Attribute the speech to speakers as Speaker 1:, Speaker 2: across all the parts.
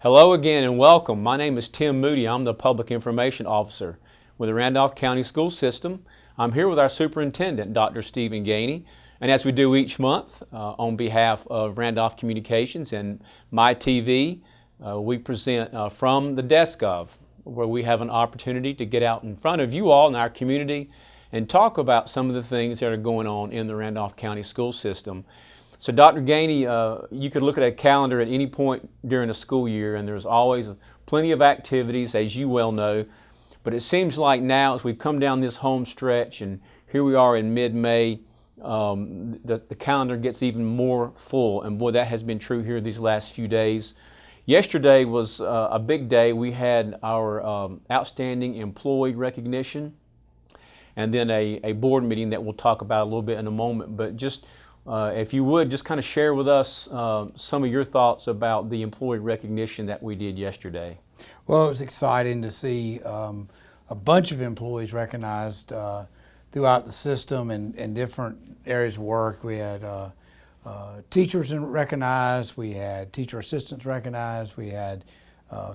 Speaker 1: Hello again and welcome. My name is Tim Moody. I'm the Public Information Officer with the Randolph County School System. I'm here with our superintendent, Dr. Stephen Gainey. And as we do each month, on behalf of Randolph Communications and My TV, we present from the desk of, where we have an opportunity to get out in front of you all in our community and talk about some of the things that are going on in the Randolph County School System. So Dr. Gainey, you could look at a calendar at any point during a school year and there's always plenty of activities, as you well know, but it seems like now as we've come down this home stretch and here we are in mid-May, the calendar gets even more full, and boy, that has been true here these last few days. Yesterday was a big day. We had our outstanding employee recognition and then a board meeting that we'll talk about a little bit in a moment, but just if you would, just kind of share with us some of your thoughts about the employee recognition that we did yesterday.
Speaker 2: Well, it was exciting to see a bunch of employees recognized throughout the system in different areas of work. We had teachers recognized, we had teacher assistants recognized, we had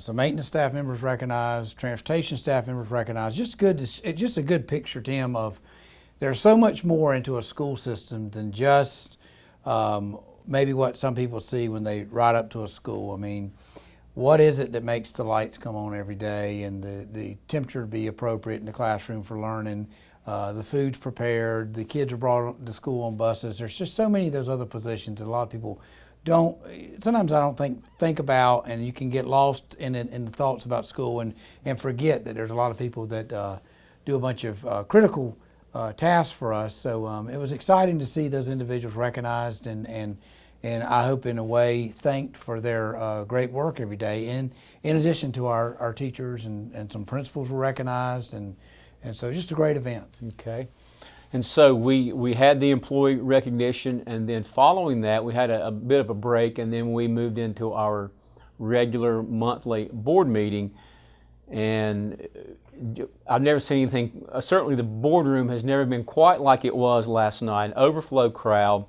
Speaker 2: some maintenance staff members recognized, transportation staff members recognized. Just a good picture, Tim, of there's so much more into a school system than just maybe what some people see when they ride up to a school. I mean, what is it that makes the lights come on every day and the temperature to be appropriate in the classroom for learning, the food's prepared, the kids are brought to school on buses. There's just so many of those other positions that a lot of people sometimes I don't think about, and you can get lost in the thoughts about school and forget that there's a lot of people that do a bunch of critical tasks for us. So it was exciting to see those individuals recognized and I hope in a way thanked for their great work every day. In addition to our teachers and some principals were recognized and so just a great event.
Speaker 1: Okay. And so we had the employee recognition, and then following that we had a bit of a break, and then we moved into our regular monthly board meeting. And I've never seen anything, certainly the boardroom has never been quite like it was last night, an overflow crowd.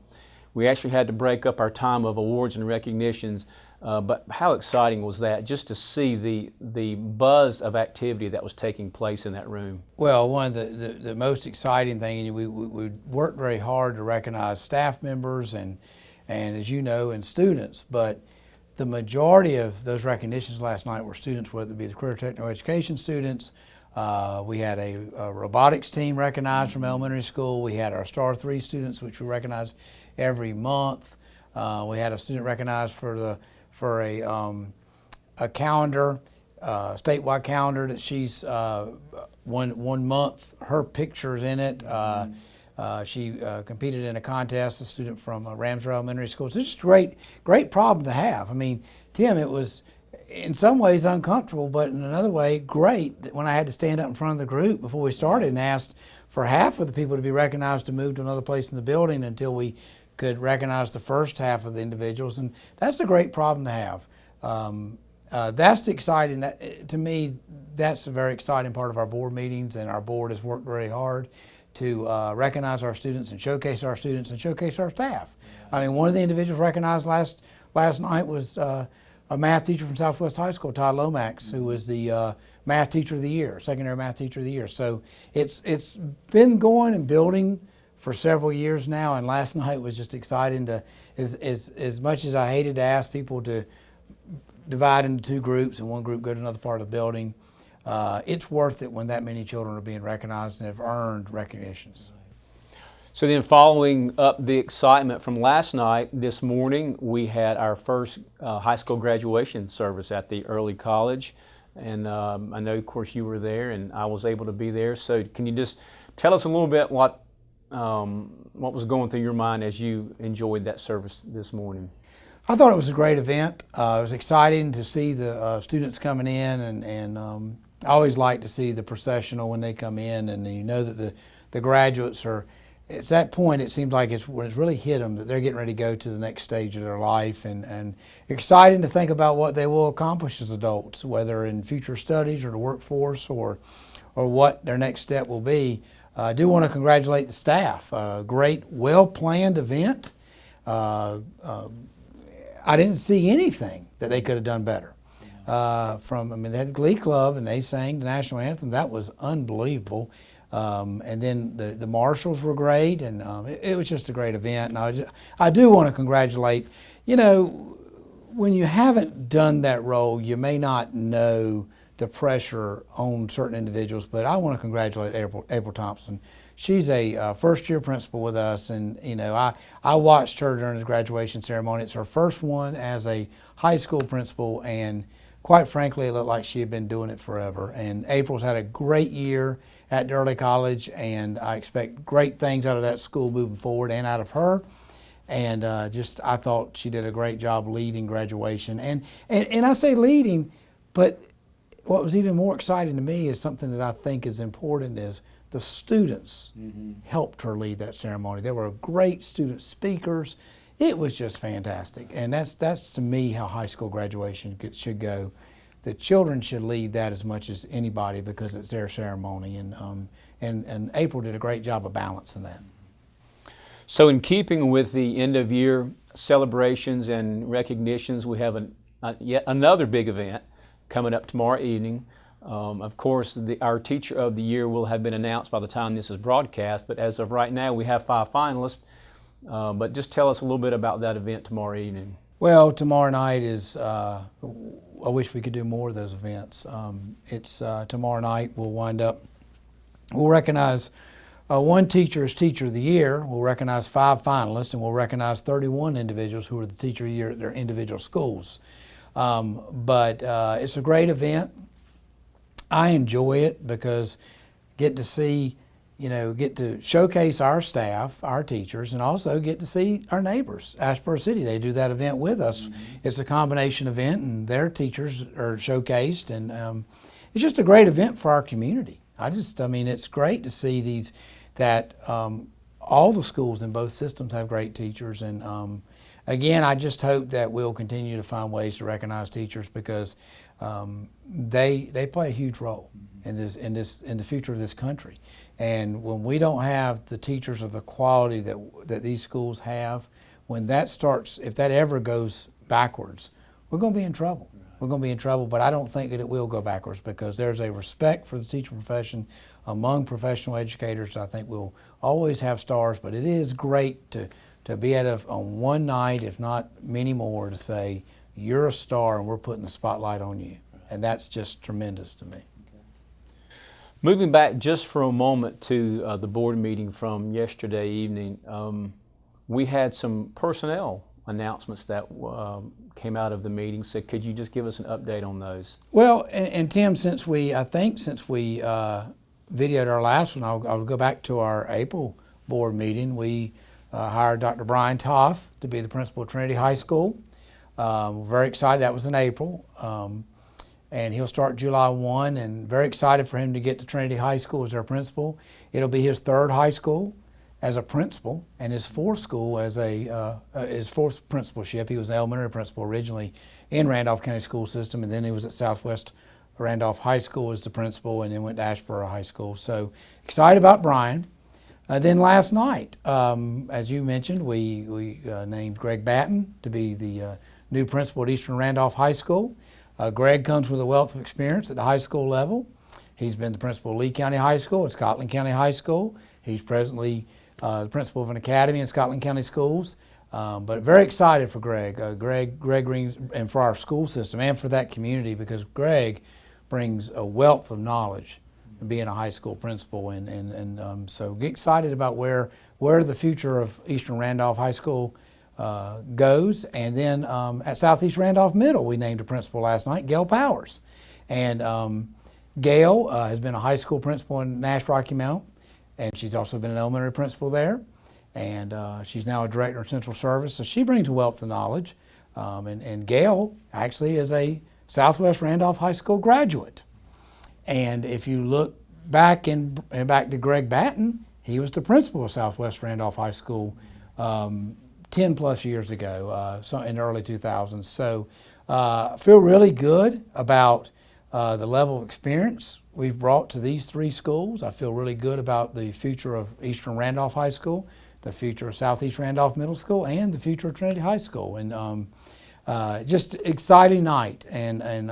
Speaker 1: We actually had to break up our time of awards and recognitions, but how exciting was that, just to see the buzz of activity that was taking place in that room?
Speaker 2: Well, one of the most exciting thing, we worked very hard to recognize staff members and as you know, and students, but the majority of those recognitions last night were students, whether it be the career technical education students. We had a robotics team recognized from elementary school. We had our Star 3 students, which we recognize every month. We had a student recognized for a calendar, statewide calendar that she's one month. Her picture's in it. She competed in a contest, a student from Ramsey Elementary School. So it's just a great problem to have. I mean, Tim, it was in some ways uncomfortable, but in another way, great when I had to stand up in front of the group before we started and asked for half of the people to be recognized to move to another place in the building until we could recognize the first half of the individuals. And that's a great problem to have. That's exciting. To me, that's a very exciting part of our board meetings, and our board has worked very hard to recognize our students and showcase our students and showcase our staff. I mean, one of the individuals recognized last night was a math teacher from Southwest High School, Todd Lomax, who was the math teacher of the year, secondary math teacher of the year. So it's been going and building for several years now, and last night was just exciting to, as much as I hated to ask people to divide into two groups and one group go to another part of the building, it's worth it when that many children are being recognized and have earned recognitions.
Speaker 1: So then, following up the excitement from last night, this morning we had our first high school graduation service at the early college, and I know of course you were there and I was able to be there. So can you just tell us a little bit what was going through your mind as you enjoyed that service this morning?
Speaker 2: I thought it was a great event. It was exciting to see the students coming in, and I always like to see the processional when they come in, and you know that the graduates are, it's that point, it seems like it's when it's really hit them that they're getting ready to go to the next stage of their life, and exciting to think about what they will accomplish as adults, whether in future studies or the workforce or what their next step will be. I do want to congratulate the staff. Great, well-planned event. I didn't see anything that they could have done better. they had a glee club and they sang the national anthem. That was unbelievable. And then the marshals were great, and it was just a great event. And I do want to congratulate, when you haven't done that role, you may not know the pressure on certain individuals, but I want to congratulate April Thompson. She's a first-year principal with us, and I watched her during the graduation ceremony. It's her first one as a high school principal, and quite frankly, it looked like she had been doing it forever. And April's had a great year at Early College, and I expect great things out of that school moving forward and out of her. And I thought she did a great job leading graduation. And I say leading, but what was even more exciting to me is something that I think is important is the students helped her lead that ceremony. There were great student speakers. It was just fantastic. And that's to me how high school graduation should go. The children should lead that as much as anybody because it's their ceremony. And April did a great job of balancing that.
Speaker 1: So in keeping with the end of year celebrations and recognitions, we have yet another big event coming up tomorrow evening. Of course, our Teacher of the Year will have been announced by the time this is broadcast, but as of right now, we have 5 finalists. But just tell us a little bit about that event tomorrow evening.
Speaker 2: Well, tomorrow night is, I wish we could do more of those events. It's tomorrow night we'll recognize one teacher as Teacher of the Year, we'll recognize 5 finalists, and we'll recognize 31 individuals who are the Teacher of the Year at their individual schools. But it's a great event. I enjoy it because get to showcase our staff, our teachers, and also get to see our neighbors. Asheboro City, they do that event with us. It's a combination event, and their teachers are showcased, and it's just a great event for our community. It's great to see that all the schools in both systems have great teachers, and again, I just hope that we'll continue to find ways to recognize teachers because they play a huge role in the future of this country. And when we don't have the teachers of the quality that these schools have, if that ever goes backwards, we're going to be in trouble. We're going to be in trouble, but I don't think that it will go backwards because there's a respect for the teaching profession among professional educators. I think we'll always have stars, but it is great to be on one night, if not many more, to say, you're a star and we're putting the spotlight on you. And that's just tremendous to me.
Speaker 1: Moving back just for a moment to the board meeting from yesterday evening, we had some personnel announcements that came out of the meeting. So could you just give us an update on those? Well,
Speaker 2: and Tim, since we videoed our last one, I'll go back to our April board meeting. We hired Dr. Brian Toth to be the principal of Trinity High School. We're very excited. That was in April. And he'll start July 1, and very excited for him to get to Trinity High School as our principal. It'll be his 3rd high school as a principal and his 4th school as his 4th principalship. He was an elementary principal originally in Randolph County School System, and then he was at Southwest Randolph High School as the principal, and then went to Asheboro High School. So excited about Brian. Then last night, as you mentioned, we named Greg Batten to be the new principal at Eastern Randolph High School. Greg comes with a wealth of experience at the high school level. He's been the principal of Lee County High School and Scotland County High School. He's presently the principal of an academy in Scotland County Schools. But very excited for Greg. Greg brings, and for our school system and for that community, because Greg brings a wealth of knowledge being a high school principal, and so get excited about where the future of Eastern Randolph High School goes. And then at Southeast Randolph Middle, we named a principal last night, Gail Powers. And Gail has been a high school principal in Nash Rocky Mount, and she's also been an elementary principal there. And she's now a director of central service, so she brings a wealth of knowledge. And Gail actually is a Southwest Randolph High School graduate. And if you look back to Greg Batten, he was the principal of Southwest Randolph High School 10 plus years ago, in the early 2000s. So I feel really good about the level of experience we've brought to these 3 schools. I feel really good about the future of Eastern Randolph High School, the future of Southeast Randolph Middle School, and the future of Trinity High School. And just exciting night. And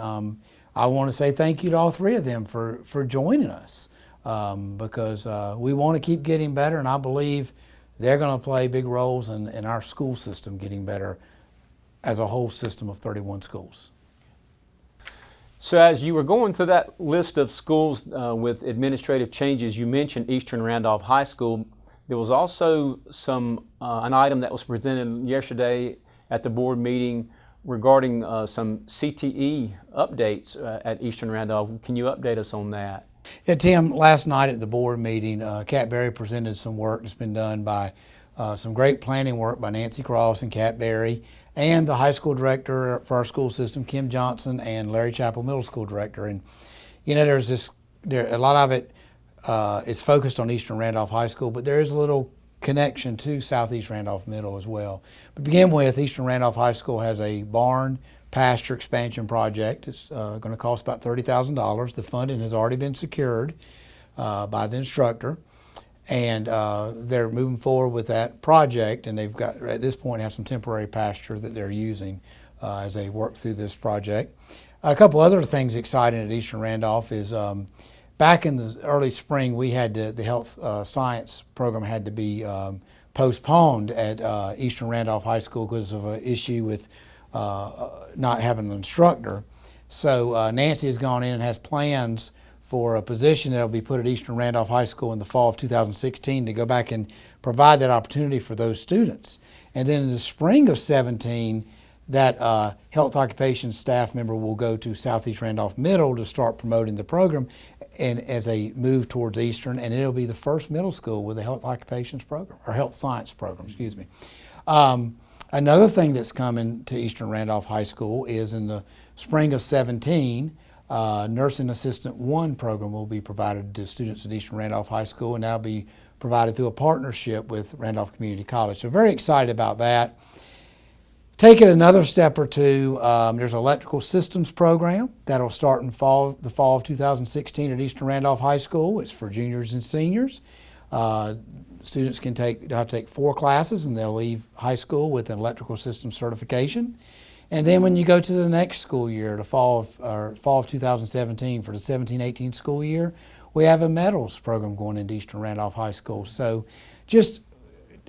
Speaker 2: I want to say thank you to all three of them for joining us because we want to keep getting better, and I believe they're going to play big roles in our school system getting better as a whole system of 31 schools.
Speaker 1: So as you were going through that list of schools with administrative changes, you mentioned Eastern Randolph High School. There was also an item that was presented yesterday at the board meeting regarding some CTE updates at Eastern Randolph. Can you update us on that?
Speaker 2: Yeah, Tim, last night at the board meeting, Kat Berry presented some work that's been done by some great planning work by Nancy Cross and Kat Berry, and the high school director for our school system, Kim Johnson, and Larry Chapel Middle School director. And you know, a lot of it is focused on Eastern Randolph High School, but there is a little connection to Southeast Randolph Middle as well. But to begin with, Eastern Randolph High School has a barn pasture expansion project. It's going to cost about $30,000. The funding has already been secured by the instructor, and they're moving forward with that project, and they've got, at this point, have some temporary pasture that they're using as they work through this project. A couple other things exciting at Eastern Randolph is back in the early spring, we had the health science program had to be postponed at Eastern Randolph High School because of an issue with not having an instructor. So Nancy has gone in and has plans for a position that will be put at Eastern Randolph High School in the fall of 2016 to go back and provide that opportunity for those students. And then in the spring of 17, that health occupation staff member will go to Southeast Randolph Middle to start promoting the program and as a move towards Eastern, and it'll be the first middle school with a health occupations program, or health science program, excuse me. Another thing that's coming to Eastern Randolph High School is in the spring of 17, Nursing Assistant 1 program will be provided to students at Eastern Randolph High School, and that'll be provided through a partnership with Randolph Community College. So very excited about that. Take it another step or two, there's an electrical systems program that'll start in the fall of 2016 at Eastern Randolph High School. It's for juniors and seniors. Students they'll have to take 4 classes, and they'll leave high school with an electrical systems certification. And then when you go to the next school year, the fall of 2017, for the 17-18 school year, we have a metals program going into Eastern Randolph High School. So just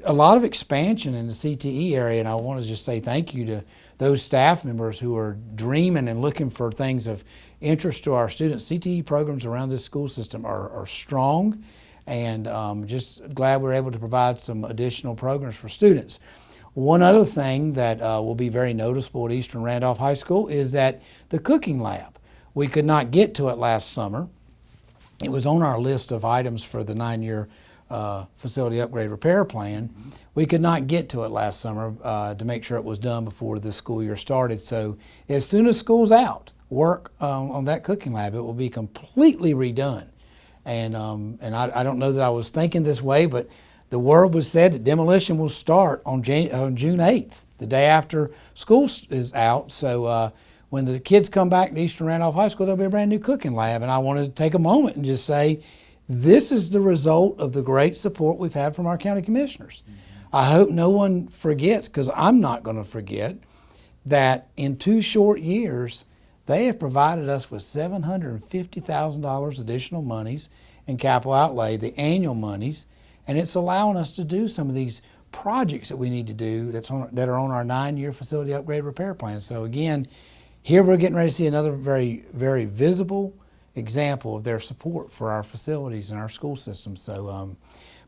Speaker 2: a lot of expansion in the CTE area, and I want to just say thank you to those staff members who are dreaming and looking for things of interest to our students. CTE programs around this school system are strong, and just glad we're able to provide some additional programs for students. One other thing that will be very noticeable at Eastern Randolph High School is that the cooking lab. We could not get to it last summer. It was on our list of items for the 9-year facility upgrade repair plan. We could not get to it last summer to make sure it was done before the school year started. So as soon as school's out, work on that cooking lab. It will be completely redone. And I don't know that I was thinking this way, but the word was said that demolition will start on June 8th, the day after school is out. So when the kids come back to Eastern Randolph High School, there'll be a brand new cooking lab. And I wanted to take a moment and just say, this is the result of the great support we've had from our county commissioners. I hope no one forgets, because I'm not going to forget, that in 2 short years, they have provided us with $750,000 additional monies in capital outlay, the annual monies, and it's allowing us to do some of these projects that we need to do that are on our 9-year facility upgrade repair plan. So again, here we're getting ready to see another very, very visible example of their support for our facilities and our school system. So,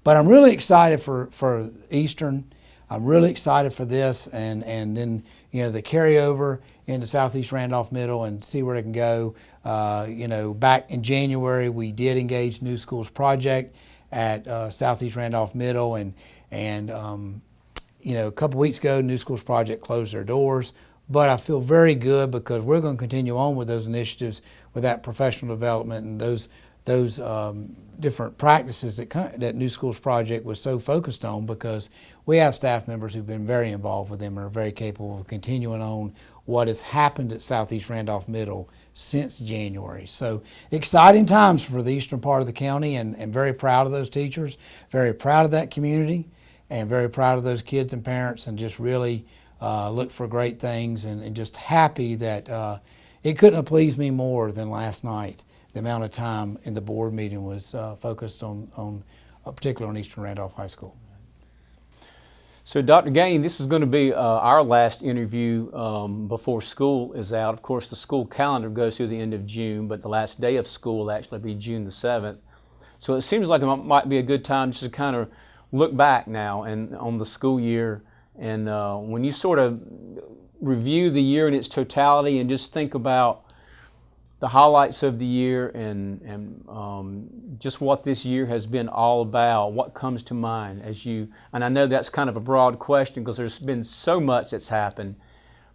Speaker 2: but I'm really excited for Eastern. I'm really excited for this, and then the carryover into Southeast Randolph Middle and see where it can go. Back in January, we did engage New Schools Project at Southeast Randolph Middle, and a couple weeks ago, New Schools Project closed their doors. But I feel very good because we're going to continue on with those initiatives, with that professional development and those different practices that New Schools Project was so focused on, because we have staff members who've been very involved with them and are very capable of continuing on what has happened at Southeast Randolph Middle since January. So exciting times for the eastern part of the county, and very proud of those teachers, very proud of that community, and very proud of those kids and parents, and just really look for great things, and just happy that it couldn't have pleased me more than last night. The amount of time in the board meeting was focused on particularly on Eastern Randolph High School.
Speaker 1: So Dr. Gainey, this is going to be our last interview before school is out. Of course, the school calendar goes through the end of June, but the last day of school will actually be June the 7th. So it seems like it might be a good time just to kind of look back now and on the school year, and when you sort of review the year in its totality and just think about the highlights of the year and just what this year has been all about, what comes to mind as you, and I know that's kind of a broad question because there's been so much that's happened,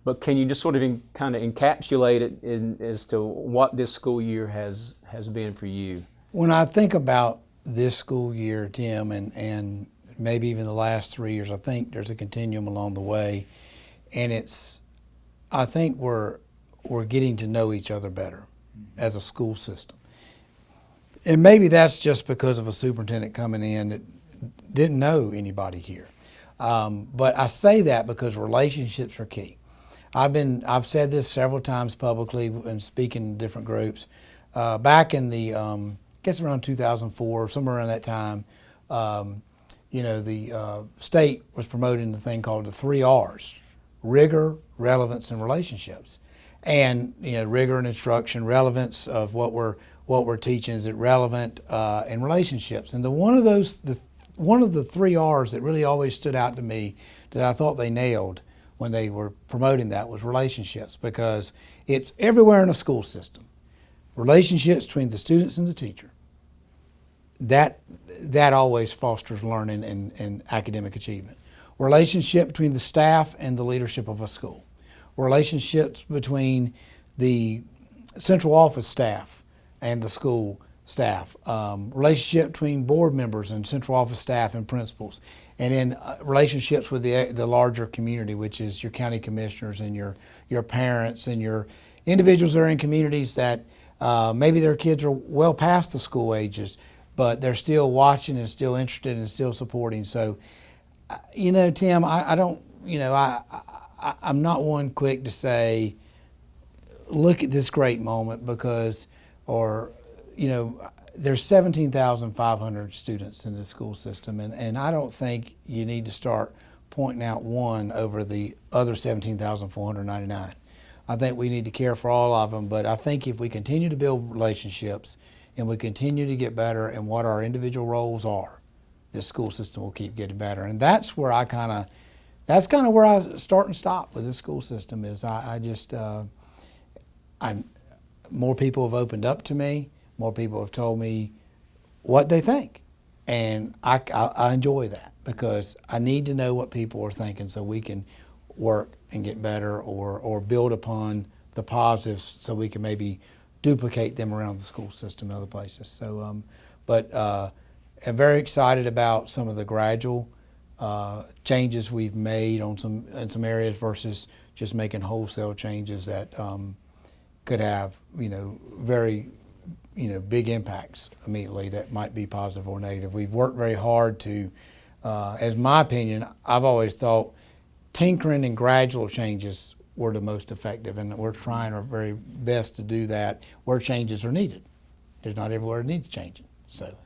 Speaker 1: but can you just sort of kind of encapsulate it as to what this school year has been for you?
Speaker 2: When I think about this school year, Tim, and maybe even the last 3 years, I think there's a continuum along the way, and I think we're getting to know each other better as a school system. And maybe that's just because of a superintendent coming in that didn't know anybody here. But I say that because relationships are key. I've said this several times publicly and speaking to different groups. Back in the, I guess around 2004, somewhere around that time, the state was promoting the thing called the 3 R's: rigor, relevance, and relationships. And rigor in instruction, relevance of what we're teaching, is it relevant, and relationships. And one of the 3 R's that really always stood out to me that I thought they nailed when they were promoting that was relationships, because it's everywhere in a school system. Relationships between the students and the teacher. That always fosters learning and academic achievement. Relationship between the staff and the leadership of a school. Relationships between the central office staff and the school staff, relationship between board members and central office staff and principals, and then relationships with the larger community, which is your county commissioners and your parents and your individuals that are in communities that maybe their kids are well past the school ages, but they're still watching and still interested and still supporting. So, Tim, I'm not one quick to say, look at this great moment because, there's 17,500 students in the school system, and I don't think you need to start pointing out one over the other 17,499. I think we need to care for all of them, but I think if we continue to build relationships and we continue to get better in what our individual roles are, this school system will keep getting better. And that's where that's kind of where I start and stop with this school system. Is more people have opened up to me, more people have told me what they think, and I enjoy that because I need to know what people are thinking so we can work and get better or build upon the positives so we can maybe duplicate them around the school system and other places. So, I'm very excited about some of the gradual changes we've made in some areas versus just making wholesale changes that could have very big impacts immediately that might be positive or negative. We've worked very hard to, as my opinion, I've always thought tinkering and gradual changes were the most effective, and we're trying our very best to do that where changes are needed. There's not everywhere it needs changing. So.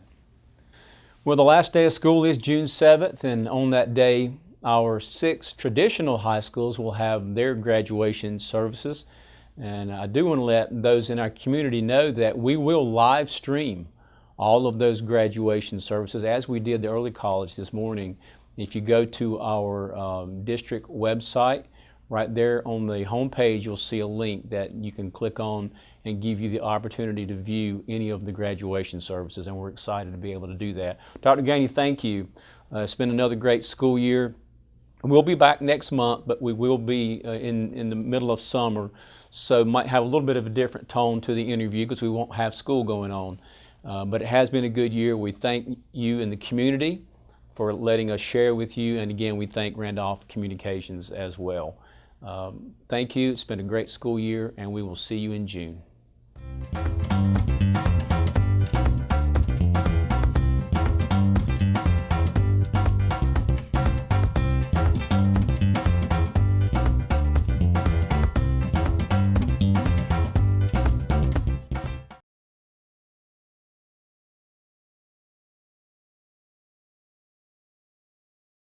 Speaker 1: Well, the last day of school is June 7th, and on that day, our 6 traditional high schools will have their graduation services. And I do want to let those in our community know that we will live stream all of those graduation services as we did the early college this morning. If you go to our district website, right there on the home page, you'll see a link that you can click on and give you the opportunity to view any of the graduation services, and we're excited to be able to do that. Dr. Gainey, thank you. It's been another great school year. We'll be back next month, but we will be in the middle of summer, so might have a little bit of a different tone to the interview because we won't have school going on. But it has been a good year. We thank you and the community for letting us share with you, and again, we thank Randolph Communications as well. Thank you. It's been a great school year, and we will see you in June.